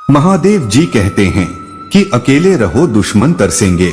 महादेव जी कहते हैं कि अकेले रहो दुश्मन तरसेंगे।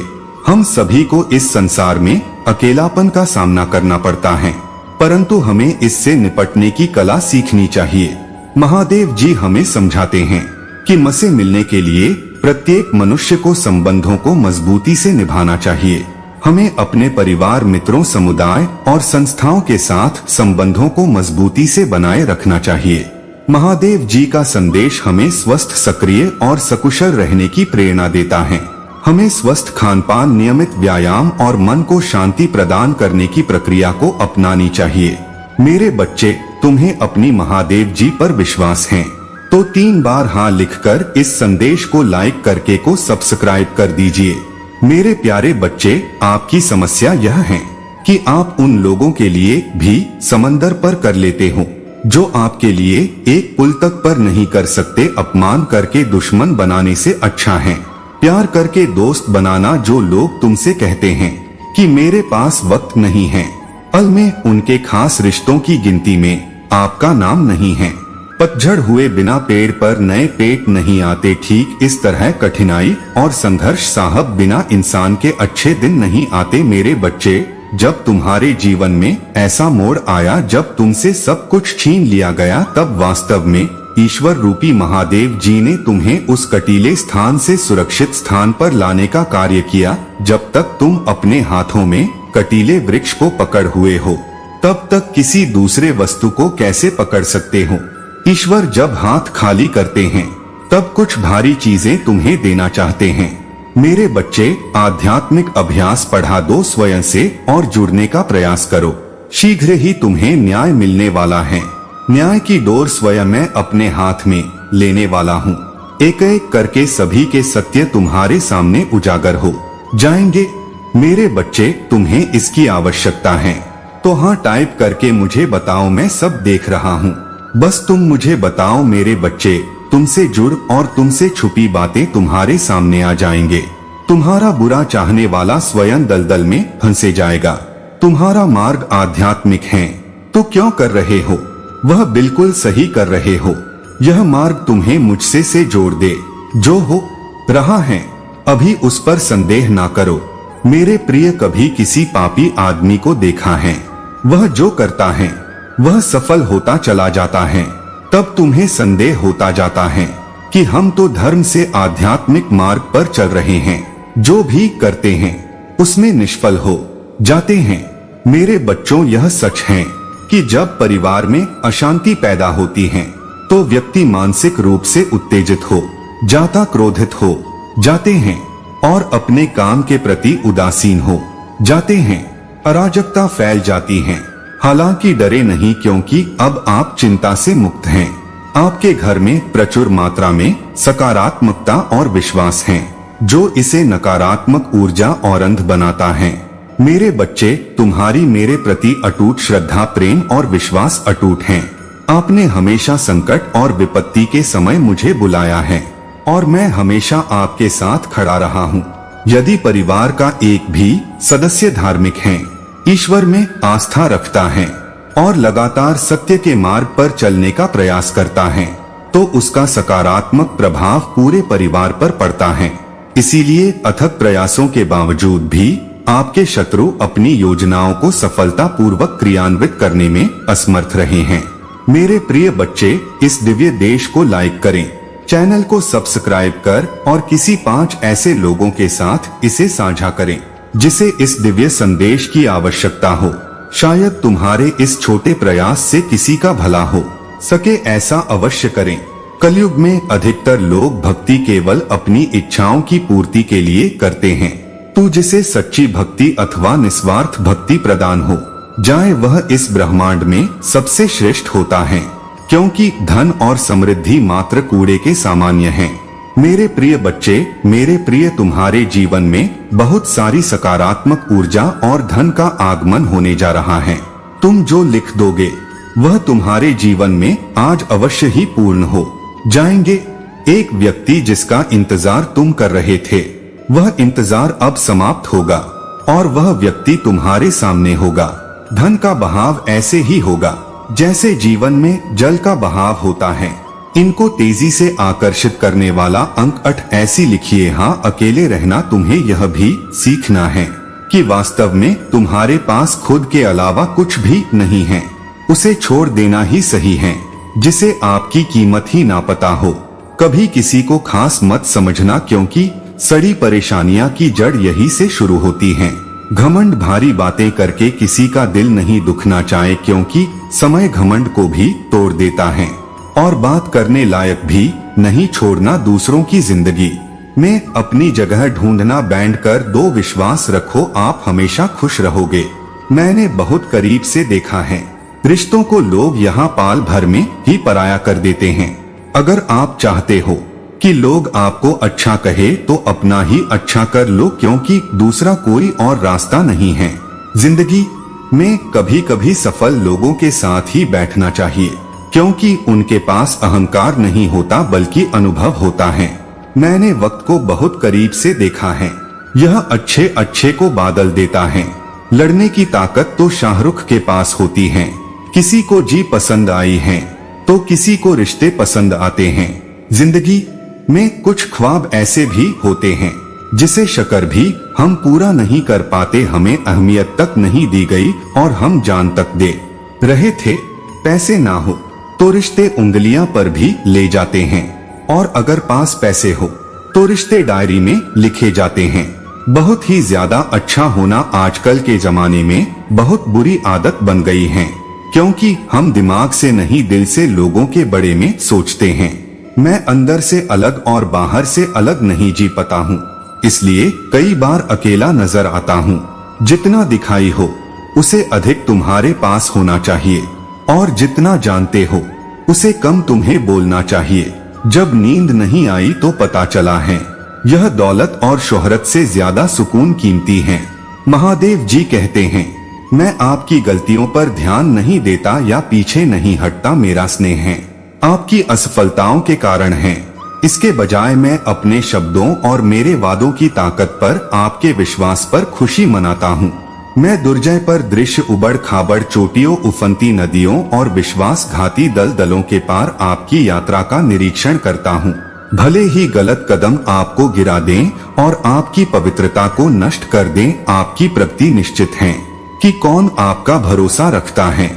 हम सभी को इस संसार में अकेलापन का सामना करना पड़ता है, परंतु हमें इससे निपटने की कला सीखनी चाहिए। महादेव जी हमें समझाते हैं कि मसे मिलने के लिए प्रत्येक मनुष्य को संबंधों को मजबूती से निभाना चाहिए। हमें अपने परिवार, मित्रों, समुदाय और संस्थाओं के साथ संबंधों को मजबूती से बनाए रखना चाहिए। महादेव जी का संदेश हमें स्वस्थ, सक्रिय और सकुशल रहने की प्रेरणा देता है। हमें स्वस्थ खानपान, नियमित व्यायाम और मन को शांति प्रदान करने की प्रक्रिया को अपनानी चाहिए। मेरे बच्चे, तुम्हें अपनी महादेव जी पर विश्वास है तो 3 बार हाँ लिखकर इस संदेश को लाइक करके को सब्सक्राइब कर दीजिए। मेरे प्यारे बच्चे, आपकी समस्या यह है कि आप उन लोगों के लिए भी समंदर पर कर लेते हो जो आपके लिए एक पुल तक पर नहीं कर सकते। अपमान करके दुश्मन बनाने से अच्छा है प्यार करके दोस्त बनाना। जो लोग तुमसे कहते हैं कि मेरे पास वक्त नहीं है, पल में उनके खास रिश्तों की गिनती में आपका नाम नहीं है। पतझड़ हुए बिना पेड़ पर नए पेट नहीं आते, ठीक इस तरह कठिनाई और संघर्ष साहब बिना इंसान के अच्छे दिन नहीं आते। मेरे बच्चे, जब तुम्हारे जीवन में ऐसा मोड़ आया जब तुमसे सब कुछ छीन लिया गया, तब वास्तव में ईश्वर रूपी महादेव जी ने तुम्हें उस कटीले स्थान से सुरक्षित स्थान पर लाने का कार्य किया। जब तक तुम अपने हाथों में कटीले वृक्ष को पकड़ हुए हो, तब तक किसी दूसरे वस्तु को कैसे पकड़ सकते हो। ईश्वर जब हाथ खाली करते हैं, तब कुछ भारी चीजें तुम्हें देना चाहते हैं। मेरे बच्चे, आध्यात्मिक अभ्यास बढ़ा दो स्वयं से और जुड़ने का प्रयास करो। शीघ्र ही तुम्हें न्याय मिलने वाला है। न्याय की डोर स्वयं मैं अपने हाथ में लेने वाला हूँ। एक एक करके सभी के सत्य तुम्हारे सामने उजागर हो जाएंगे। मेरे बच्चे, तुम्हें इसकी आवश्यकता है तो हाँ टाइप करके मुझे बताओ, मैं सब देख रहा हूँ। बस तुम मुझे बताओ। मेरे बच्चे, तुमसे जुड़ और तुमसे छुपी बातें तुम्हारे सामने आ जाएंगे। तुम्हारा बुरा चाहने वाला स्वयं दलदल में फंसे जाएगा। तुम्हारा मार्ग आध्यात्मिक है तो क्यों कर रहे हो, वह बिल्कुल सही कर रहे हो। यह मार्ग तुम्हें मुझसे से जोड़ दे। जो हो रहा है अभी उस पर संदेह ना करो। मेरे प्रिय, कभी किसी पापी आदमी को देखा है? वह जो करता है वह सफल होता चला जाता है। तब तुम्हें संदेह होता जाता है कि हम तो धर्म से आध्यात्मिक मार्ग पर चल रहे हैं, जो भी करते हैं उसमें निष्फल हो जाते हैं। मेरे बच्चों, यह सच है कि जब परिवार में अशांति पैदा होती है तो व्यक्ति मानसिक रूप से उत्तेजित हो जाता, क्रोधित हो जाते हैं और अपने काम के प्रति उदासीन हो जाते हैं। अराजकता फैल जाती है। हालांकि डरे नहीं, क्योंकि अब आप चिंता से मुक्त हैं। आपके घर में प्रचुर मात्रा में सकारात्मकता और विश्वास है, जो इसे नकारात्मक ऊर्जा और अंध बनाता है। मेरे बच्चे, तुम्हारी मेरे प्रति अटूट श्रद्धा, प्रेम और विश्वास अटूट है। आपने हमेशा संकट और विपत्ति के समय मुझे बुलाया है और मैं हमेशा आपके साथ खड़ा रहा हूँ। यदि परिवार का एक भी सदस्य धार्मिक है, ईश्वर में आस्था रखता है और लगातार सत्य के मार्ग पर चलने का प्रयास करता है, तो उसका सकारात्मक प्रभाव पूरे परिवार पर पड़ता है। इसीलिए अथक प्रयासों के बावजूद भी आपके शत्रु अपनी योजनाओं को सफलतापूर्वक क्रियान्वित करने में असमर्थ रहे हैं। मेरे प्रिय बच्चे, इस दिव्य देश को लाइक करें, चैनल को सब्सक्राइब कर और किसी 5 ऐसे लोगों के साथ इसे साझा करें जिसे इस दिव्य संदेश की आवश्यकता हो। शायद तुम्हारे इस छोटे प्रयास से किसी का भला हो सके, ऐसा अवश्य करें। कलयुग में अधिकतर लोग भक्ति केवल अपनी इच्छाओं की पूर्ति के लिए करते हैं। तू जिसे सच्ची भक्ति अथवा निस्वार्थ भक्ति प्रदान हो जाए, वह इस ब्रह्मांड में सबसे श्रेष्ठ होता है, क्योंकि धन और समृद्धि मात्र कूड़े के सामान्य हैं। मेरे प्रिय बच्चे, मेरे प्रिय, तुम्हारे जीवन में बहुत सारी सकारात्मक ऊर्जा और धन का आगमन होने जा रहा है। तुम जो लिख दोगे वह तुम्हारे जीवन में आज अवश्य ही पूर्ण हो जाएंगे। एक व्यक्ति जिसका इंतजार तुम कर रहे थे, वह इंतजार अब समाप्त होगा और वह व्यक्ति तुम्हारे सामने होगा। धन का बहाव ऐसे ही होगा जैसे जीवन में जल का बहाव होता है। इनको तेजी से आकर्षित करने वाला अंक 8 ऐसी लिखिए। हाँ, अकेले रहना तुम्हें यह भी सीखना है कि वास्तव में तुम्हारे पास खुद के अलावा कुछ भी नहीं है। उसे छोड़ देना ही सही है जिसे आपकी कीमत ही ना पता हो। कभी किसी को खास मत समझना, क्योंकि सड़ी परेशानियां की जड़ यही से शुरू होती हैं। घमंड भारी बातें करके किसी का दिल नहीं दुखना चाहे, क्योंकि समय घमंड को भी तोड़ देता है। और बात करने लायक भी नहीं छोड़ना दूसरों की जिंदगी में अपनी जगह ढूंढना। बैंड कर दो, विश्वास रखो, आप हमेशा खुश रहोगे। मैंने बहुत करीब से देखा है, रिश्तों को लोग यहाँ पाल भर में ही पराया कर देते हैं। अगर आप चाहते हो कि लोग आपको अच्छा कहे तो अपना ही अच्छा कर लो, क्योंकि दूसरा कोई और रास्ता नहीं है। जिंदगी में कभी कभी सफल लोगों के साथ ही बैठना चाहिए, क्योंकि उनके पास अहंकार नहीं होता बल्कि अनुभव होता है। मैंने वक्त को बहुत करीब से देखा है, यह अच्छे अच्छे को बादल देता है। लड़ने की ताकत तो शाहरुख के पास होती है। किसी को जी पसंद आई है तो किसी को रिश्ते पसंद आते हैं। जिंदगी में कुछ ख्वाब ऐसे भी होते हैं जिसे शक्र भी हम पूरा नहीं कर पाते। हमें अहमियत तक नहीं दी गई और हम जान तक दे रहे थे। पैसे ना हो तो रिश्ते उंगलियां पर भी ले जाते हैं, और अगर पास पैसे हो तो रिश्ते डायरी में लिखे जाते हैं। बहुत ही ज्यादा अच्छा होना आजकल के जमाने में बहुत बुरी आदत बन गई है, क्योंकि हम दिमाग से नहीं दिल से लोगों के बड़े में सोचते हैं। मैं अंदर से अलग और बाहर से अलग नहीं जी पाता हूँ, इसलिए कई बार अकेला नजर आता हूँ। जितना दिखाई हो उसे अधिक तुम्हारे पास होना चाहिए, और जितना जानते हो उसे कम तुम्हें बोलना चाहिए। जब नींद नहीं आई तो पता चला है यह दौलत और शोहरत से ज्यादा सुकून कीमती है। महादेव जी कहते हैं, मैं आपकी गलतियों पर ध्यान नहीं देता या पीछे नहीं हटता, मेरा स्नेह है आपकी असफलताओं के कारण है। इसके बजाय मैं अपने शब्दों और मेरे वादों की ताकत पर, आपके विश्वास पर खुशी मनाता हूँ। मैं दुर्जय पर दृश्य, उबड़ खाबड़ चोटियों, उफनती नदियों और विश्वासघाती दलदलों के पार आपकी यात्रा का निरीक्षण करता हूँ। भले ही गलत कदम आपको गिरा दें और आपकी पवित्रता को नष्ट कर दें, आपकी प्रगति निश्चित है कि कौन आपका भरोसा रखता है,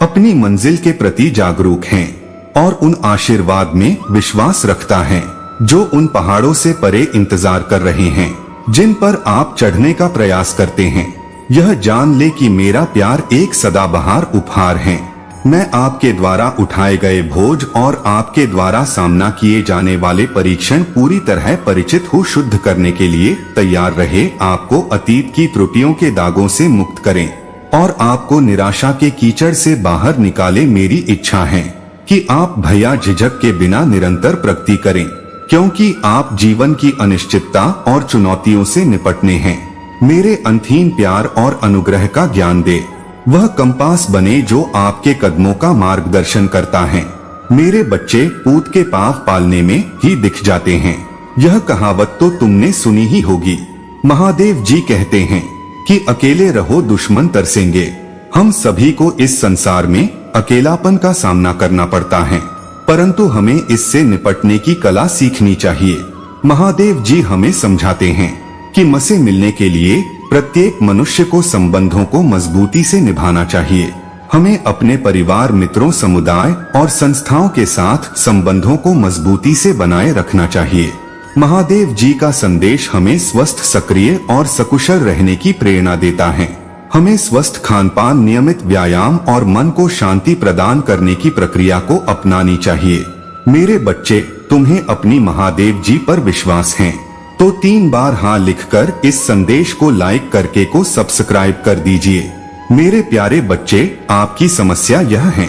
अपनी मंजिल के प्रति जागरूक हैं और उन आशीर्वाद में विश्वास रखता है जो उन पहाड़ों से परे इंतजार कर रहे हैं जिन पर आप चढ़ने का प्रयास करते हैं। यह जान ले कि मेरा प्यार एक सदाबहार उपहार है। मैं आपके द्वारा उठाए गए बोझ और आपके द्वारा सामना किए जाने वाले परीक्षण पूरी तरह परिचित हूँ। शुद्ध करने के लिए तैयार रहे, आपको अतीत की त्रुटियों के दागों से मुक्त करें और आपको निराशा के कीचड़ से बाहर निकाले। मेरी इच्छा है कि आप भैया झिझक के बिना निरंतर प्रगति करें, क्योंकि आप जीवन की अनिश्चितता और चुनौतियों से निपटने हैं। मेरे अंतहीन प्यार और अनुग्रह का ज्ञान दे, वह कंपास बने जो आपके कदमों का मार्गदर्शन करता है। मेरे बच्चे पूत के पाँव पालने में ही दिख जाते हैं, यह कहावत तो तुमने सुनी ही होगी। महादेव जी कहते हैं कि अकेले रहो दुश्मन तरसेंगे। हम सभी को इस संसार में अकेलापन का सामना करना पड़ता है, परंतु हमें इससे निपटने की कला सीखनी चाहिए। महादेव जी हमें समझाते हैं कि मसे मिलने के लिए प्रत्येक मनुष्य को संबंधों को मजबूती से निभाना चाहिए। हमें अपने परिवार, मित्रों, समुदाय और संस्थाओं के साथ संबंधों को मजबूती से बनाए रखना चाहिए। महादेव जी का संदेश हमें स्वस्थ, सक्रिय और सकुशल रहने की प्रेरणा देता है। हमें स्वस्थ खानपान, नियमित व्यायाम और मन को शांति प्रदान करने की प्रक्रिया को अपनानी चाहिए। मेरे बच्चे, तुम्हें अपनी महादेव जी पर विश्वास है तो 3 बार हाँ लिखकर इस संदेश को लाइक करके को सब्सक्राइब कर दीजिए। मेरे प्यारे बच्चे, आपकी समस्या यह है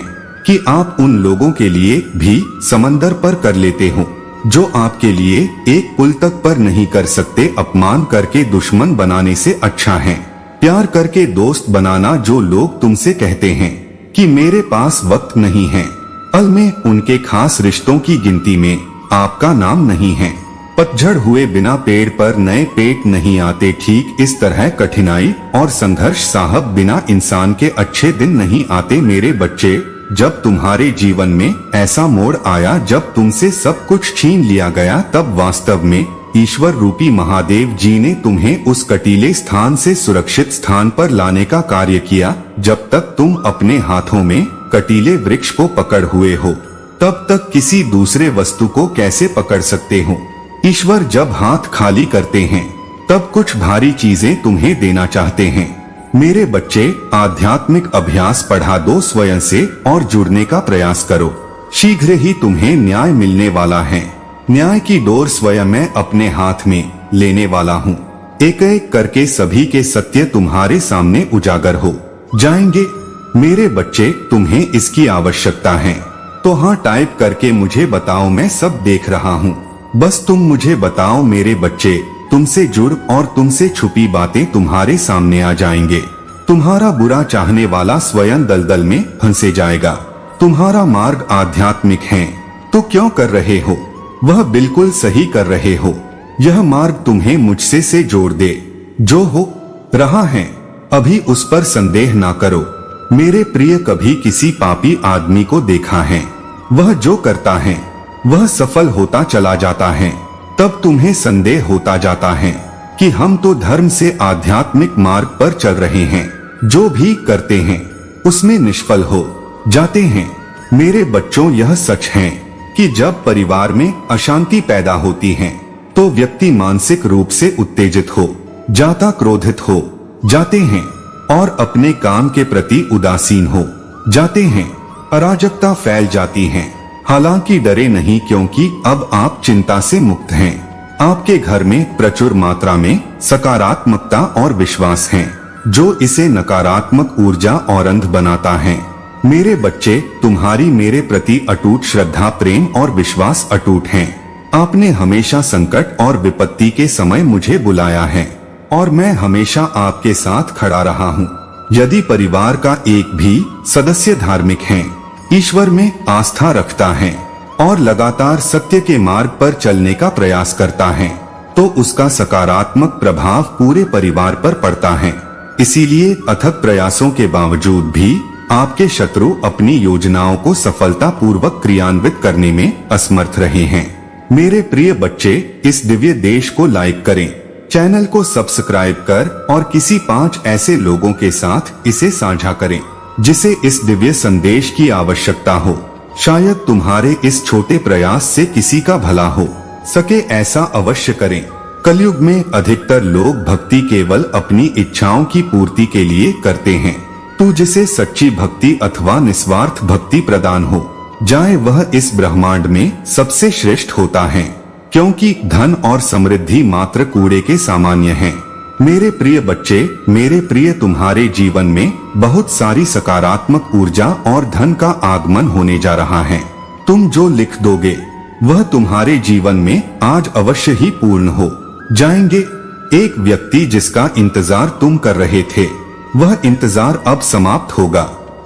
कि आप उन लोगों के लिए भी समंदर पर कर लेते हो जो आपके लिए एक पुल तक पर नहीं कर सकते। अपमान करके दुश्मन बनाने से अच्छा है प्यार करके दोस्त बनाना। जो लोग तुमसे कहते हैं कि मेरे पास वक्त नहीं है, असल में उनके खास रिश्तों की गिनती में आपका नाम नहीं है। पतझड़ हुए बिना पेड़ पर नए पेट नहीं आते, ठीक इस तरह कठिनाई और संघर्ष साहब बिना इंसान के अच्छे दिन नहीं आते। मेरे बच्चे, जब तुम्हारे जीवन में ऐसा मोड़ आया जब तुमसे सब कुछ छीन लिया गया, तब वास्तव में ईश्वर रूपी महादेव जी ने तुम्हें उस कटीले स्थान से सुरक्षित स्थान पर लाने का कार्य किया। जब तक तुम अपने हाथों में कटीले वृक्ष को पकड़ हुए हो, तब तक किसी दूसरे वस्तु को कैसे पकड़ सकते हो। ईश्वर जब हाथ खाली करते हैं, तब कुछ भारी चीजें तुम्हें देना चाहते हैं। मेरे बच्चे, आध्यात्मिक अभ्यास बढ़ा दो स्वयं से और जुड़ने का प्रयास करो। शीघ्र ही तुम्हें न्याय मिलने वाला है। न्याय की डोर स्वयं मैं अपने हाथ में लेने वाला हूँ। एक एक करके सभी के सत्य तुम्हारे सामने उजागर हो जाएंगे। मेरे बच्चे, तुम्हें इसकी आवश्यकता है तो हाँ टाइप करके मुझे बताओ, मैं सब देख रहा हूँ। बस तुम मुझे बताओ मेरे बच्चे, तुमसे जुड़ और तुमसे छुपी बातें तुम्हारे सामने आ जाएंगे। तुम्हारा बुरा चाहने वाला स्वयं दलदल में फंसे जाएगा। तुम्हारा मार्ग आध्यात्मिक है तो क्यों कर रहे हो, वह बिल्कुल सही कर रहे हो। यह मार्ग तुम्हें मुझसे से जोड़ दे। जो हो रहा है अभी उस पर संदेह ना करो। मेरे प्रिय, कभी किसी पापी आदमी को देखा है, वह जो करता है वह सफल होता चला जाता है। तब तुम्हें संदेह होता जाता है कि हम तो धर्म से आध्यात्मिक मार्ग पर चल रहे हैं, जो भी करते हैं उसमें निष्फल हो जाते हैं। मेरे बच्चों, यह सच है कि जब परिवार में अशांति पैदा होती है तो व्यक्ति मानसिक रूप से उत्तेजित हो जाता, क्रोधित हो जाते हैं और अपने काम के प्रति उदासीन हो जाते हैं। अराजकता फैल जाती है। हालांकि डरे नहीं, क्योंकि अब आप चिंता से मुक्त हैं। आपके घर में प्रचुर मात्रा में सकारात्मकता और विश्वास है, जो इसे नकारात्मक ऊर्जा और अंध बनाता है। मेरे बच्चे, तुम्हारी मेरे प्रति अटूट श्रद्धा, प्रेम और विश्वास अटूट है। आपने हमेशा संकट और विपत्ति के समय मुझे बुलाया है और मैं हमेशा आपके साथ खड़ा रहा हूँ। यदि परिवार का एक भी सदस्य धार्मिक है, ईश्वर में आस्था रखता है और लगातार सत्य के मार्ग पर चलने का प्रयास करता है, तो उसका सकारात्मक प्रभाव पूरे परिवार पर पड़ता है। इसीलिए अथक प्रयासों के बावजूद भी आपके शत्रु अपनी योजनाओं को सफलतापूर्वक क्रियान्वित करने में असमर्थ रहे हैं। मेरे प्रिय बच्चे, इस दिव्य देश को लाइक करें, चैनल को सब्सक्राइब कर और किसी 5 ऐसे लोगों के साथ इसे साझा करें जिसे इस दिव्य संदेश की आवश्यकता हो। शायद तुम्हारे इस छोटे प्रयास से किसी का भला हो सके, ऐसा अवश्य करें। कलयुग में अधिकतर लोग भक्ति केवल अपनी इच्छाओं की पूर्ति के लिए करते हैं। तो जिसे सच्ची भक्ति अथवा निस्वार्थ भक्ति प्रदान हो जाए, वह इस ब्रह्मांड में सबसे श्रेष्ठ होता है, क्योंकि धन और समृद्धि मात्र कूड़े के सामान्य हैं। मेरे प्रिय बच्चे, मेरे प्रिय, तुम्हारे जीवन में बहुत सारी सकारात्मक ऊर्जा और धन का आगमन होने जा रहा है। तुम जो लिख दोगे वह तुम्हारे जीवन में आज अवश्य ही पूर्ण हो जाएंगे। एक व्यक्ति जिसका इंतजार तुम कर रहे थे, वह इंतजार अब समाप्त होगा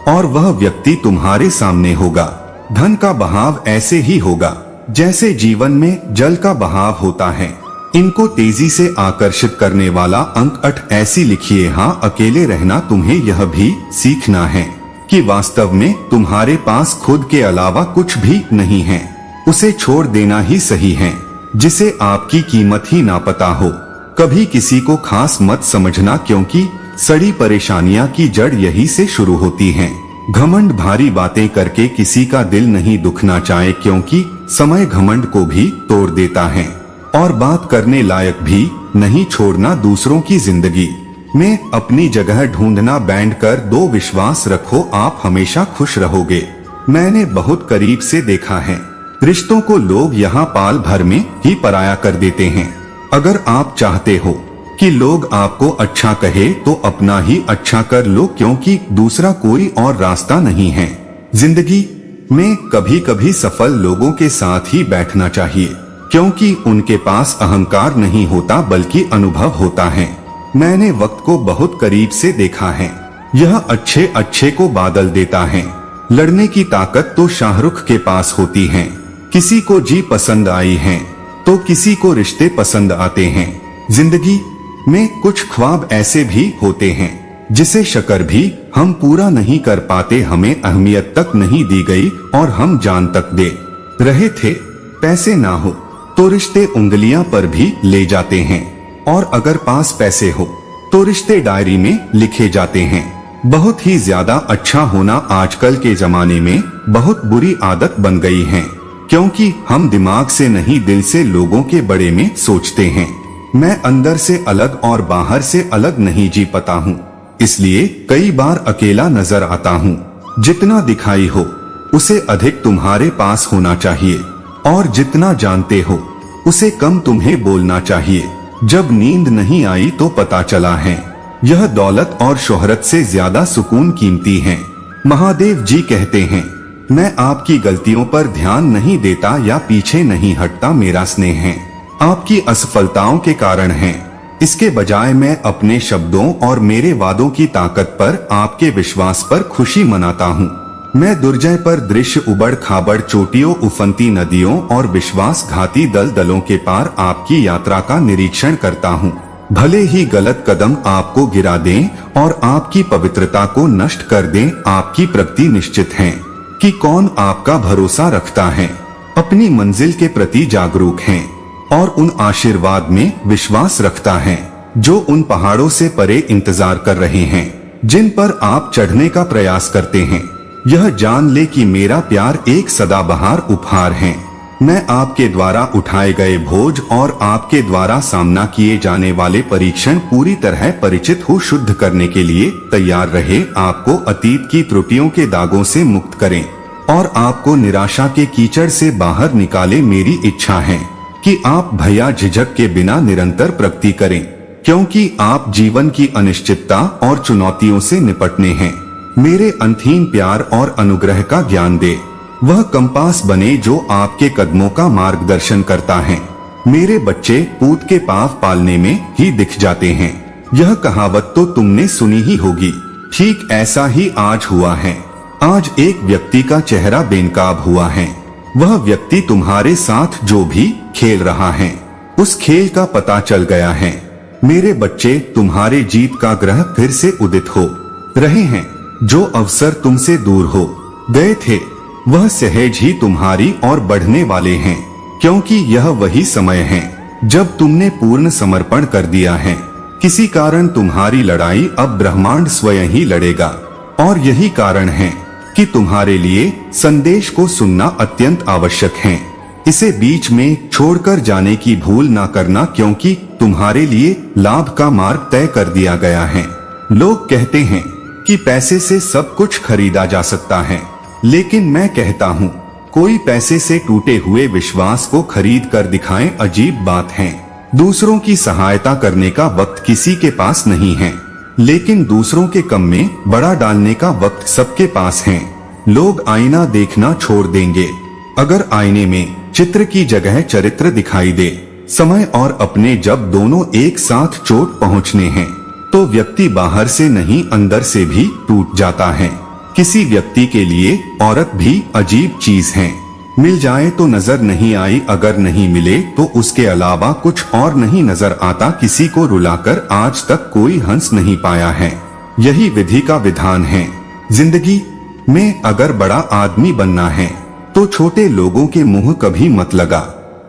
और वह व्यक्ति तुम्हारे सामने होगा। धन का बहाव ऐसे ही होगा जैसे जीवन में जल का बहाव होता है। इनको तेजी से आकर्षित करने वाला अंक 8 ऐसी लिखिए। हाँ, अकेले रहना। तुम्हें यह भी सीखना है कि वास्तव में तुम्हारे पास खुद के अलावा कुछ भी नहीं है। उसे छोड़ देना ही सही है। जिसे आपकी कीमत ही ना पता हो, कभी किसी को खास मत समझना, क्योंकि सड़ी परेशानियां की जड़ यही से शुरू होती हैं। घमंड भारी बातें करके किसी का दिल नहीं दुखना चाहे, क्योंकि समय घमंड को भी तोड़ देता है। और बात करने लायक भी नहीं छोड़ना दूसरों की जिंदगी में अपनी जगह ढूंढना। बैंड कर दो, विश्वास रखो, आप हमेशा खुश रहोगे। मैंने बहुत करीब से देखा है, रिश्तों को लोग यहाँ पाल भर में ही पराया कर देते हैं। अगर आप चाहते हो कि लोग आपको अच्छा कहे तो अपना ही अच्छा कर लो, क्योंकि दूसरा कोई और रास्ता नहीं है। जिंदगी में कभी कभी सफल लोगों के साथ ही बैठना चाहिए, क्योंकि उनके पास अहंकार नहीं होता बल्कि अनुभव होता है। मैंने वक्त को बहुत करीब से देखा है, यह अच्छे अच्छे को बादल देता है। लड़ने की ताकत तो शाहरुख के पास होती है। किसी को जी पसंद आई है तो किसी को रिश्ते पसंद आते हैं। जिंदगी में कुछ ख्वाब ऐसे भी होते हैं जिसे शक्र भी हम पूरा नहीं कर पाते, हमें अहमियत तक नहीं दी गई और हम जान तक दे रहे थे। पैसे ना हो तो रिश्ते उंगलियां पर भी ले जाते हैं, और अगर पास पैसे हो तो रिश्ते डायरी में लिखे जाते हैं। बहुत ही ज्यादा अच्छा होना आजकल के जमाने में बहुत बुरी आदत बन गई है, क्योंकि हम दिमाग से नहीं दिल से लोगों के बड़े में सोचते हैं। मैं अंदर से अलग और बाहर से अलग नहीं जी पाता हूँ, इसलिए कई बार अकेला नजर आता हूँ। जितना दिखाई हो उसे अधिक तुम्हारे पास होना चाहिए, और जितना जानते हो उसे कम तुम्हें बोलना चाहिए। जब नींद नहीं आई तो पता चला है यह दौलत और शोहरत से ज्यादा सुकून कीमती है। महादेव जी कहते हैं, मैं आपकी गलतियों पर ध्यान नहीं देता या पीछे नहीं हटता, मेरा स्नेह है आपकी असफलताओं के कारण है। इसके बजाय मैं अपने शब्दों और मेरे वादों की ताकत पर, आपके विश्वास पर खुशी मनाता हूँ। मैं दुर्जय पर दृश्य, उबड़ खाबड़ चोटियों, उफनती नदियों और विश्वासघाती दलदलों के पार आपकी यात्रा का निरीक्षण करता हूँ। भले ही गलत कदम आपको गिरा दें और आपकी पवित्रता को नष्ट कर दें, आपकी प्रगति निश्चित है कि कौन आपका भरोसा रखता है, अपनी मंजिल के प्रति जागरूक हैं और उन आशीर्वाद में विश्वास रखता है जो उन पहाड़ों से परे इंतजार कर रहे हैं जिन पर आप चढ़ने का प्रयास करते हैं। यह जान ले कि मेरा प्यार एक सदाबहार उपहार है। मैं आपके द्वारा उठाए गए बोझ और आपके द्वारा सामना किए जाने वाले परीक्षण पूरी तरह परिचित हूँ। शुद्ध करने के लिए तैयार रहे, आपको अतीत की त्रुटियों के दागों से मुक्त करें और आपको निराशा के कीचड़ से बाहर निकाले। मेरी इच्छा है कि आप भैया झिझक के बिना निरंतर प्रगति करें, क्योंकि आप जीवन की अनिश्चितता और चुनौतियों से निपटने हैं। मेरे अंतहीन प्यार और अनुग्रह का ज्ञान दे, वह कंपास बने जो आपके कदमों का मार्गदर्शन करता है। मेरे बच्चे पूत के पाव पालने में ही दिख जाते हैं, यह कहावत तो तुमने सुनी ही होगी। ठीक ऐसा ही आज हुआ है। आज एक व्यक्ति का चेहरा बेनकाब हुआ है। वह व्यक्ति तुम्हारे साथ जो भी खेल रहा है उस खेल का पता चल गया है। मेरे बच्चे, तुम्हारे जीत का ग्रह फिर से उदित हो रहे हैं। जो अवसर तुमसे दूर हो गए थे वह सहज ही तुम्हारी ओर बढ़ने वाले हैं, क्योंकि यह वही समय है जब तुमने पूर्ण समर्पण कर दिया है। किसी कारण तुम्हारी लड़ाई अब ब्रह्मांड स्वयं ही लड़ेगा, और यही कारण है कि तुम्हारे लिए संदेश को सुनना अत्यंत आवश्यक है। इसे बीच में छोड़कर जाने की भूल ना करना, क्योंकि तुम्हारे लिए लाभ का मार्ग तय कर दिया गया है। लोग कहते हैं कि पैसे से सब कुछ खरीदा जा सकता है, लेकिन मैं कहता हूँ कोई पैसे से टूटे हुए विश्वास को खरीद कर दिखाएं, अजीब बात है। दूसरों की सहायता करने का वक्त किसी के पास नहीं है, लेकिन दूसरों के कम में बड़ा डालने का वक्त सबके पास है। लोग आईना देखना छोड़ देंगे अगर आईने में चित्र की जगह चरित्र दिखाई दे। समय और अपने जब दोनों एक साथ चोट पहुँचने हैं तो व्यक्ति बाहर से नहीं अंदर से भी टूट जाता है। किसी व्यक्ति के लिए औरत भी अजीब चीज है। मिल जाए तो नजर नहीं आई, अगर नहीं मिले तो उसके अलावा कुछ और नहीं नजर आता। किसी को रुलाकर आज तक कोई हंस नहीं पाया है, यही विधि का विधान है। जिंदगी में अगर बड़ा आदमी बनना है तो छोटे लोगों के मुंह कभी मत लगा,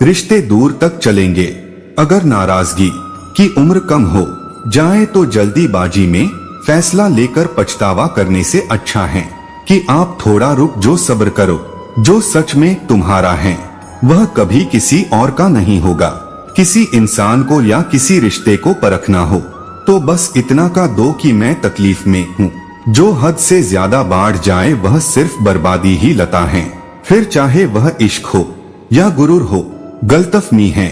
रिश्ते दूर तक चलेंगे। अगर नाराजगी की उम्र कम हो जाए तो जल्दीबाजी में फैसला लेकर पछतावा करने से अच्छा है कि आप थोड़ा रुक जो सब्र करो। जो सच में तुम्हारा है वह कभी किसी और का नहीं होगा। किसी इंसान को या किसी रिश्ते को परखना हो तो बस इतना का दो कि मैं तकलीफ में हूँ। जो हद से ज्यादा बढ़ जाए वह सिर्फ बर्बादी ही लता है, फिर चाहे वह इश्क हो या गुरूर हो, गलतफहमी है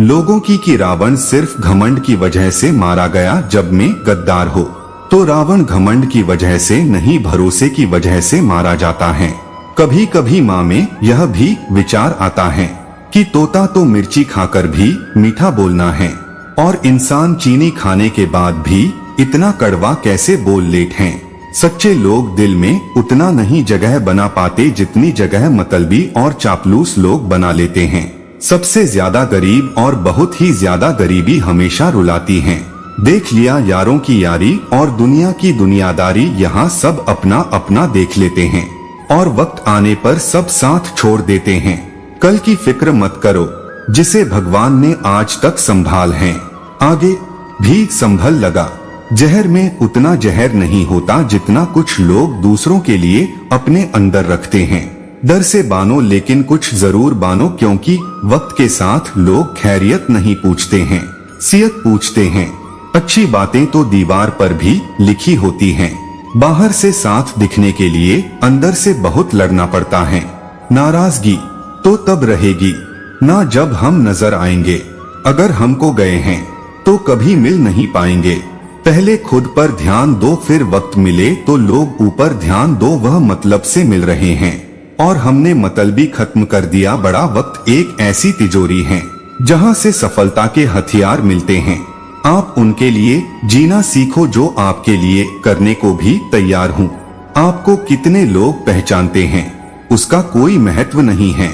लोगों की कि रावण सिर्फ घमंड की वजह से मारा गया। जब में गद्दार हो तो रावण घमंड की वजह से नहीं, भरोसे की वजह से मारा जाता है। कभी कभी माँ में यह भी विचार आता है कि तोता तो मिर्ची खाकर भी मीठा बोलना है, और इंसान चीनी खाने के बाद भी इतना कड़वा कैसे बोल लेते हैं। सच्चे लोग दिल में उतना नहीं जगह बना पाते जितनी जगह मतलबी और चापलूस लोग बना लेते हैं। सबसे ज्यादा गरीब और बहुत ही ज्यादा गरीबी हमेशा रुलाती है। देख लिया यारों की यारी और दुनिया की दुनियादारी, यहाँ सब अपना अपना देख लेते हैं और वक्त आने पर सब साथ छोड़ देते हैं। कल की फिक्र मत करो, जिसे भगवान ने आज तक संभाल है, आगे भी संभल लगा। जहर में उतना जहर नहीं होता जितना कुछ लोग दूसरों के लिए अपने अंदर रखते हैं। डर से बानो लेकिन कुछ जरूर बानो, क्योंकि वक्त के साथ लोग खैरियत नहीं पूछते हैं, सियत पूछते हैं। अच्छी बातें तो दीवार पर भी लिखी होती हैं। बाहर से साथ दिखने के लिए अंदर से बहुत लड़ना पड़ता है। नाराजगी तो तब रहेगी ना जब हम नजर आएंगे। अगर हमको गए हैं तो कभी मिल नहीं पाएंगे। पहले खुद पर ध्यान दो, फिर वक्त मिले तो लोग ऊपर ध्यान दो, वह मतलब से मिल रहे हैं और हमने मतलबी खत्म कर दिया। बड़ा वक्त एक ऐसी तिजोरी है जहां से सफलता के हथियार मिलते हैं। आप उनके लिए जीना सीखो जो आपके लिए करने को भी तैयार हूँ। आपको कितने लोग पहचानते हैं उसका कोई महत्व नहीं है,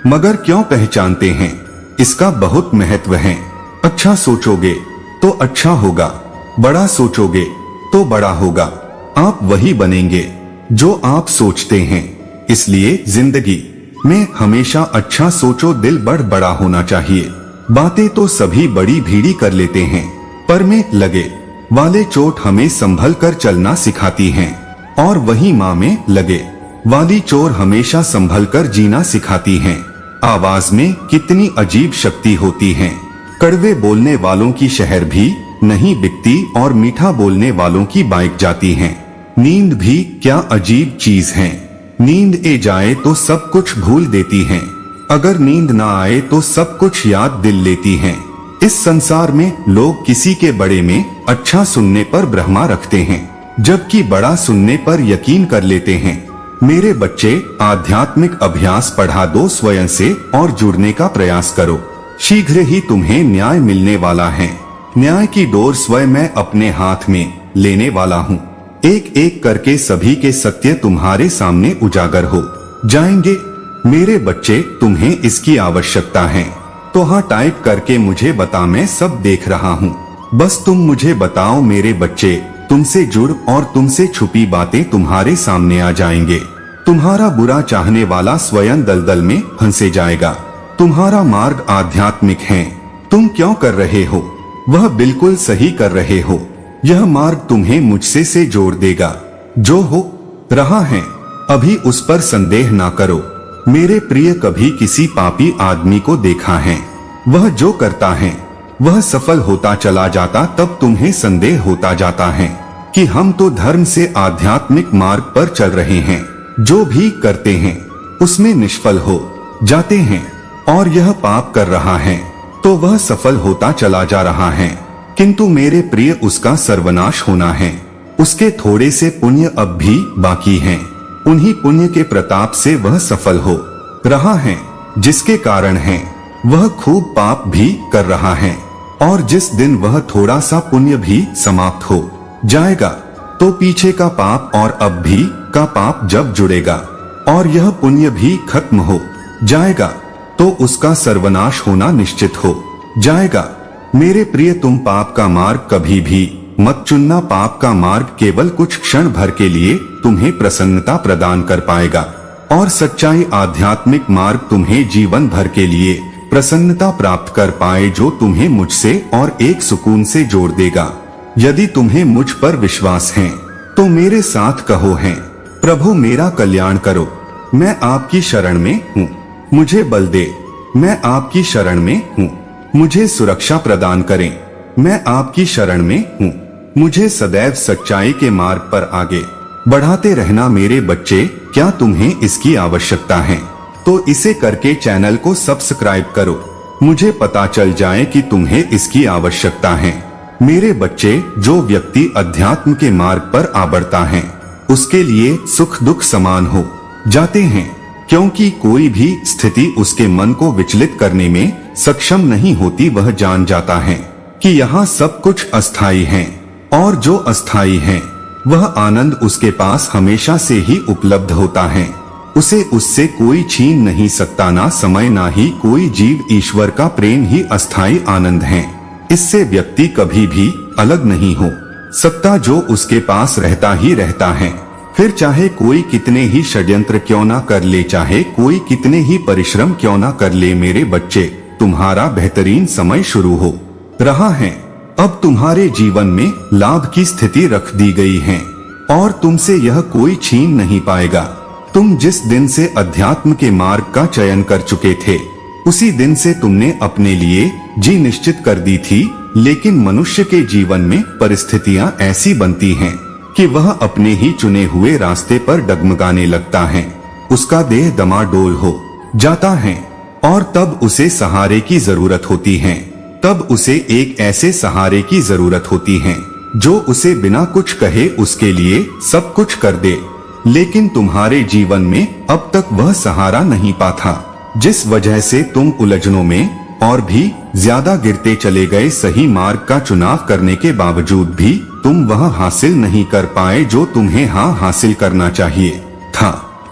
मगर क्यों पहचानते हैं इसका बहुत महत्व है। अच्छा सोचोगे तो अच्छा होगा, बड़ा सोचोगे तो बड़ा होगा। आप वही बनेंगे जो आप सोचते हैं। इसलिए जिंदगी में हमेशा अच्छा सोचो, दिल बड़ा होना चाहिए। बातें तो सभी बड़ी भीड़ी कर लेते हैं, पर में लगे वाले चोट हमें संभल कर चलना सिखाती हैं, और वही माँ में लगे वाली चोर हमेशा संभल कर जीना सिखाती हैं। आवाज में कितनी अजीब शक्ति होती है। कड़वे बोलने वालों की शहर भी नहीं बिकती और मीठा बोलने वालों की बाइक जाती है। नींद भी क्या अजीब चीज है। नींद ए जाए तो सब कुछ भूल देती है, अगर नींद ना आए तो सब कुछ याद दिल लेती है। इस संसार में लोग किसी के बड़े में अच्छा सुनने पर ब्रह्मा रखते हैं, जबकि बड़ा सुनने पर यकीन कर लेते हैं। मेरे बच्चे, आध्यात्मिक अभ्यास बढ़ा दो स्वयं से और जुड़ने का प्रयास करो। शीघ्र ही तुम्हें न्याय मिलने वाला है। न्याय की डोर स्वयं मैं अपने हाथ में लेने वाला हूँ। एक एक करके सभी के सत्य तुम्हारे सामने उजागर हो जाएंगे। मेरे बच्चे, तुम्हें इसकी आवश्यकता है तो हाँ टाइप करके मुझे बता, मैं सब देख रहा हूँ। बस तुम मुझे बताओ मेरे बच्चे, तुमसे जुड़ और तुमसे छुपी बातें तुम्हारे सामने आ जाएंगे। तुम्हारा बुरा चाहने वाला स्वयं दलदल में फंसे जाएगा। तुम्हारा मार्ग आध्यात्मिक है, तुम क्यों कर रहे हो वह बिल्कुल सही कर रहे हो। यह मार्ग तुम्हें मुझसे से जोड़ देगा। जो हो रहा है अभी उस पर संदेह ना करो। मेरे प्रिय, कभी किसी पापी आदमी को देखा है वह जो करता है वह सफल होता चला जाता, तब तुम्हें संदेह होता जाता है कि हम तो धर्म से आध्यात्मिक मार्ग पर चल रहे हैं। जो भी करते हैं उसमें निष्फल हो जाते हैं, और यह पाप कर रहा है तो वह सफल होता चला जा रहा है। किंतु मेरे प्रिय, उसका सर्वनाश होना है। उसके थोड़े से पुण्य अब भी बाकी हैं। उन्हीं पुण्य के प्रताप से वह सफल हो रहा है, जिसके कारण है वह खूब पाप भी कर रहा है। और जिस दिन वह थोड़ा सा पुण्य भी समाप्त हो जाएगा तो पीछे का पाप और अब भी का पाप जब जुड़ेगा और यह पुण्य भी खत्म हो जाएगा तो उसका सर्वनाश होना निश्चित हो जाएगा। मेरे प्रिय, तुम पाप का मार्ग कभी भी मत चुनना। पाप का मार्ग केवल कुछ क्षण भर के लिए तुम्हें प्रसन्नता प्रदान कर पाएगा, और सच्चाई आध्यात्मिक मार्ग तुम्हें जीवन भर के लिए प्रसन्नता प्राप्त कर पाए, जो तुम्हें मुझसे और एक सुकून से जोड़ देगा। यदि तुम्हें मुझ पर विश्वास है तो मेरे साथ कहो हैं, प्रभु मेरा कल्याण करो। मैं आपकी शरण में हूँ, मुझे बल दे। मैं आपकी शरण में हूँ, मुझे सुरक्षा प्रदान करें। मैं आपकी शरण में हूँ, मुझे सदैव सच्चाई के मार्ग पर आगे बढ़ाते रहना। मेरे बच्चे, क्या तुम्हें इसकी आवश्यकता है तो इसे करके चैनल को सब्सक्राइब करो, मुझे पता चल जाए कि तुम्हें इसकी आवश्यकता है। मेरे बच्चे, जो व्यक्ति अध्यात्म के मार्ग पर आ बढ़ता है उसके लिए सुख दुख समान हो जाते हैं, क्योंकि कोई भी स्थिति उसके मन को विचलित करने में सक्षम नहीं होती। वह जान जाता है कि यहाँ सब कुछ अस्थायी है, और जो अस्थायी है वह आनंद उसके पास हमेशा से ही उपलब्ध होता है। उसे उससे कोई छीन नहीं सकता, ना समय ना ही कोई जीव। ईश्वर का प्रेम ही अस्थायी आनंद है। इससे व्यक्ति कभी भी अलग नहीं हो सकता, जो उसके पास रहता ही रहता है। फिर चाहे कोई कितने ही षड्यंत्र क्यों ना कर ले, चाहे कोई कितने ही परिश्रम क्यों ना कर ले, मेरे बच्चे तुम्हारा बेहतरीन समय शुरू हो रहा है। अब तुम्हारे जीवन में लाभ की स्थिति रख दी गई है और तुमसे यह कोई छीन नहीं पाएगा। तुम जिस दिन से अध्यात्म के मार्ग का चयन कर चुके थे, उसी दिन से तुमने अपने लिए जी निश्चित कर दी थी, लेकिन मनुष्य के जीवन में परिस्थितियां ऐसी बनती हैं कि वह अपने ही चुने हुए रास्ते पर डगमगाने लगता है। उसका देह डमाडोल हो जाता है और तब उसे सहारे की जरूरत होती है। तब उसे एक ऐसे सहारे की जरूरत होती है जो उसे बिना कुछ कहे उसके लिए सब कुछ कर दे। लेकिन तुम्हारे जीवन में अब तक वह सहारा नहीं पाता, जिस वजह से तुम उलझनों में और भी ज्यादा गिरते चले गए। सही मार्ग का चुनाव करने के बावजूद भी तुम वह हासिल नहीं कर पाए जो तुम्हें हासिल करना चाहिए था।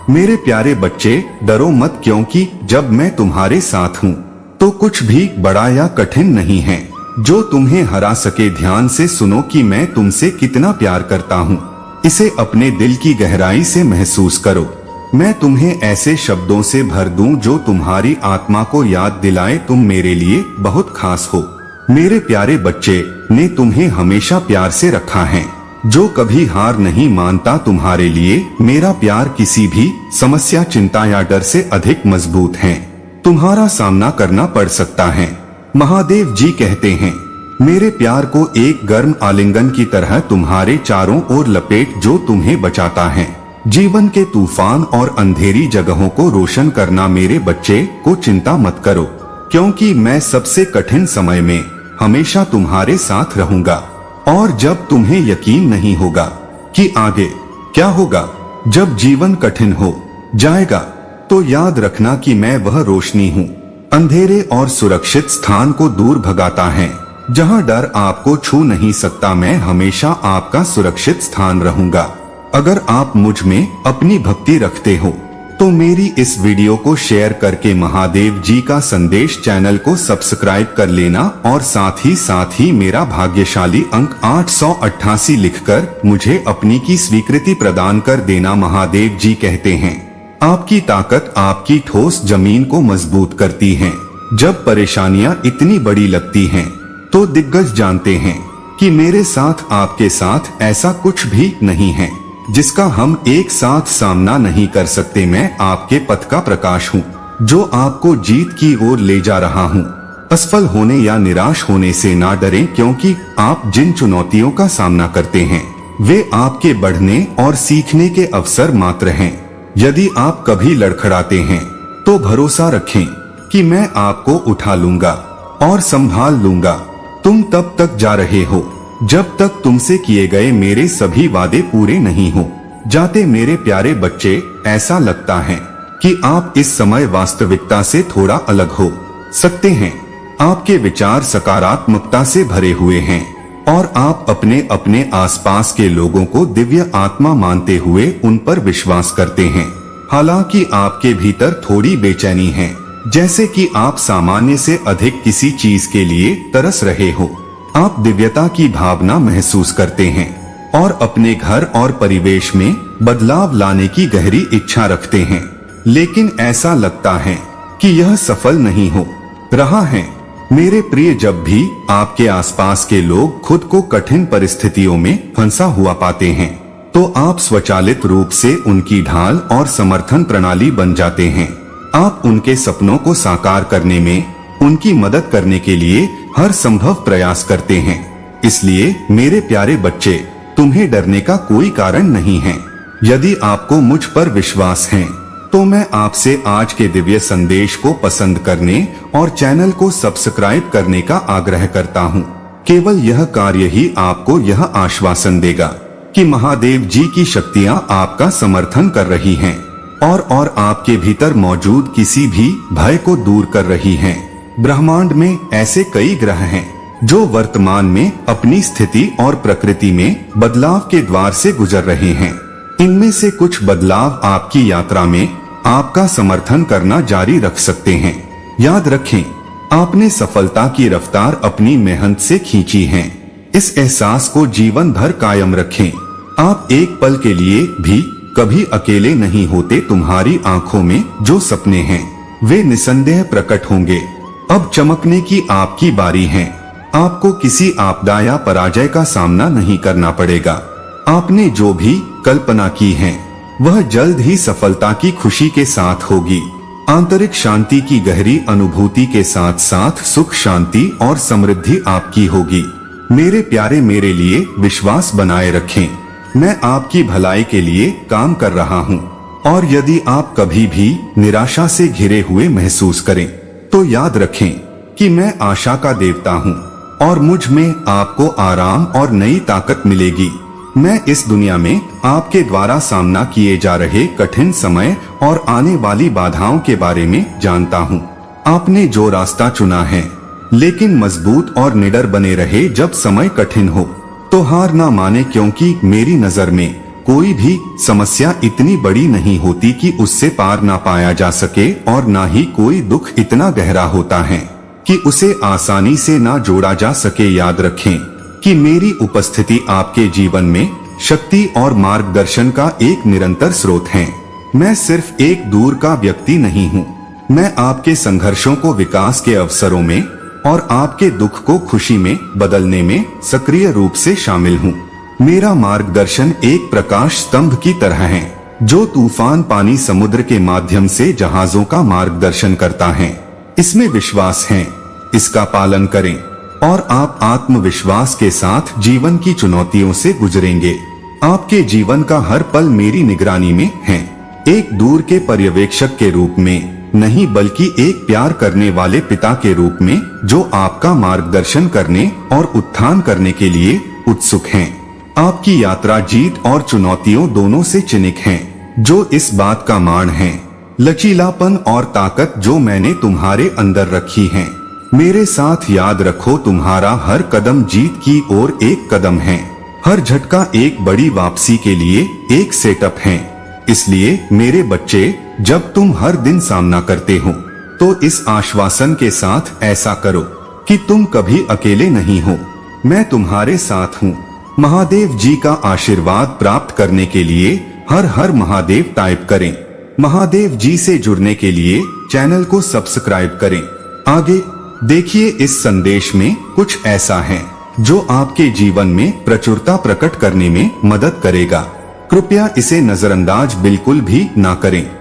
मेरे प्यारे बच्चे, डरो मत, क्योंकि जब मैं तुम्हारे साथ हूँ तो कुछ भी बड़ा या कठिन नहीं है जो तुम्हें हरा सके। ध्यान से सुनो कि मैं तुमसे कितना प्यार करता हूँ। इसे अपने दिल की गहराई से महसूस करो। मैं तुम्हें ऐसे शब्दों से भर दूं जो तुम्हारी आत्मा को याद दिलाए तुम मेरे लिए बहुत खास हो। मेरे प्यारे बच्चे ने तुम्हें हमेशा प्यार से रखा है, जो कभी हार नहीं मानता। तुम्हारे लिए मेरा प्यार किसी भी समस्या, चिंता या डर से अधिक मजबूत है। तुम्हारा सामना करना पड़ सकता है। महादेव जी कहते हैं, मेरे प्यार को एक गर्म आलिंगन की तरह तुम्हारे चारों ओर लपेट, जो तुम्हें बचाता है जीवन के तूफान और अंधेरी जगहों को रोशन करना। मेरे बच्चे को चिंता मत करो, क्योंकि मैं सबसे कठिन समय में हमेशा तुम्हारे साथ रहूंगा। और जब तुम्हें यकीन नहीं होगा कि आगे क्या होगा, जब जीवन कठिन हो जाएगा, तो याद रखना कि मैं वह रोशनी हूँ, अंधेरे और सुरक्षित स्थान को दूर भगाता है। जहाँ डर आपको छू नहीं सकता, मैं हमेशा आपका सुरक्षित स्थान रहूंगा। अगर आप मुझ में अपनी भक्ति रखते हो तो मेरी इस वीडियो को शेयर करके महादेव जी का संदेश चैनल को सब्सक्राइब कर लेना और साथ ही मेरा भाग्यशाली अंक 888 लिखकर मुझे अपनी की स्वीकृति प्रदान कर देना। महादेव जी कहते हैं, आपकी ताकत आपकी ठोस जमीन को मजबूत करती है। जब परेशानियां इतनी बड़ी लगती हैं, तो दिग्गज जानते हैं कि मेरे साथ आपके साथ ऐसा कुछ भी नहीं है जिसका हम एक साथ सामना नहीं कर सकते। मैं आपके पथ का प्रकाश हूँ, जो आपको जीत की ओर ले जा रहा हूँ। असफल होने या निराश होने से ना डरें, क्योंकि आप जिन चुनौतियों का सामना करते हैं वे आपके बढ़ने और सीखने के अवसर मात्र हैं। यदि आप कभी लड़खड़ाते हैं तो भरोसा रखें कि मैं आपको उठा लूंगा और संभाल लूंगा। तुम तब तक जा रहे हो जब तक तुमसे किए गए मेरे सभी वादे पूरे नहीं हो जाते। मेरे प्यारे बच्चे, ऐसा लगता है कि आप इस समय वास्तविकता से थोड़ा अलग हो सकते हैं। आपके विचार सकारात्मकता से भरे हुए हैं और आप अपने अपने आसपास के लोगों को दिव्य आत्मा मानते हुए उन पर विश्वास करते हैं। हालांकि आपके भीतर थोड़ी बेचैनी है, जैसे कि आप सामान्य से अधिक किसी चीज के लिए तरस रहे हो। आप दिव्यता की भावना महसूस करते हैं और अपने घर और परिवेश में बदलाव लाने की गहरी इच्छा रखते हैं, लेकिन ऐसा लगता है कि यह सफल नहीं हो रहा है। मेरे प्रिय, जब भी आपके आसपास के लोग खुद को कठिन परिस्थितियों में फंसा हुआ पाते हैं, तो आप स्वचालित रूप से उनकी ढाल और समर्थन प्रणाली बन जाते हैं। आप उनके सपनों को साकार करने में उनकी मदद करने के लिए हर संभव प्रयास करते हैं। इसलिए मेरे प्यारे बच्चे, तुम्हें डरने का कोई कारण नहीं है। यदि आपको मुझ पर विश्वास है तो मैं आपसे आज के दिव्य संदेश को पसंद करने और चैनल को सब्सक्राइब करने का आग्रह करता हूँ। केवल यह कार्य ही आपको यह आश्वासन देगा कि महादेव जी की शक्तियाँ आपका समर्थन कर रही हैं और आपके भीतर मौजूद किसी भी भय को दूर कर रही हैं। ब्रह्मांड में ऐसे कई ग्रह हैं जो वर्तमान में अपनी स्थिति और प्रकृति में बदलाव के द्वार से गुजर रहे हैं। इनमें से कुछ बदलाव आपकी यात्रा में आपका समर्थन करना जारी रख सकते हैं। याद रखें, आपने सफलता की रफ्तार अपनी मेहनत से खींची है, इस एहसास को जीवन भर कायम रखें। आप एक पल के लिए भी कभी अकेले नहीं होते। तुम्हारी आंखों में जो सपने हैं वे निसंदेह प्रकट होंगे। अब चमकने की आपकी बारी है। आपको किसी आपदा या पराजय का सामना नहीं करना पड़ेगा। आपने जो भी कल्पना की है वह जल्द ही सफलता की खुशी के साथ होगी। आंतरिक शांति की गहरी अनुभूति के साथ साथ सुख, शांति और समृद्धि आपकी होगी। मेरे प्यारे, मेरे लिए विश्वास बनाए रखें। मैं आपकी भलाई के लिए काम कर रहा हूँ। और यदि आप कभी भी निराशा से घिरे हुए महसूस करें तो याद रखें कि मैं आशा का देवता हूँ और मुझ में आपको आराम और नई ताकत मिलेगी। मैं इस दुनिया में आपके द्वारा सामना किए जा रहे कठिन समय और आने वाली बाधाओं के बारे में जानता हूँ। आपने जो रास्ता चुना है, लेकिन मजबूत और निडर बने रहे। जब समय कठिन हो तो हार ना माने, क्योंकि मेरी नजर में कोई भी समस्या इतनी बड़ी नहीं होती कि उससे पार ना पाया जा सके, और ना ही कोई दुख इतना गहरा होता है कि उसे आसानी से ना जोड़ा जा सके। याद रखें कि मेरी उपस्थिति आपके जीवन में शक्ति और मार्गदर्शन का एक निरंतर स्रोत है। मैं सिर्फ एक दूर का व्यक्ति नहीं हूँ। मैं आपके संघर्षों को विकास के अवसरों में और आपके दुख को खुशी में बदलने में सक्रिय रूप से शामिल हूँ। मेरा मार्गदर्शन एक प्रकाश स्तंभ की तरह है जो तूफान, पानी, समुद्र के माध्यम से जहाजों का मार्गदर्शन करता है। इसमें विश्वास है, इसका पालन करें और आप आत्मविश्वास के साथ जीवन की चुनौतियों से गुजरेंगे। आपके जीवन का हर पल मेरी निगरानी में है, एक दूर के पर्यवेक्षक के रूप में नहीं, बल्कि एक प्यार करने वाले पिता के रूप में जो आपका मार्गदर्शन करने और उत्थान करने के लिए उत्सुक हैं। आपकी यात्रा जीत और चुनौतियों दोनों से चिन्हित है। जो इस बात का मान है, लचीलापन और ताकत जो मैंने तुम्हारे अंदर रखी है। मेरे साथ याद रखो, तुम्हारा हर कदम जीत की ओर एक कदम है। हर झटका एक बड़ी वापसी के लिए एक सेटअप है। इसलिए मेरे बच्चे, जब तुम हर दिन सामना करते हो तो इस आश्वासन के साथ ऐसा करो कि तुम कभी अकेले नहीं हो। मैं तुम्हारे साथ हूँ। महादेव जी का आशीर्वाद प्राप्त करने के लिए हर हर महादेव टाइप करें। महादेव जी से जुड़ने के लिए चैनल को सब्सक्राइब करें। आगे देखिए, इस संदेश में कुछ ऐसा है जो आपके जीवन में प्रचुरता प्रकट करने में मदद करेगा। कृपया इसे नजरअंदाज बिल्कुल भी ना करें।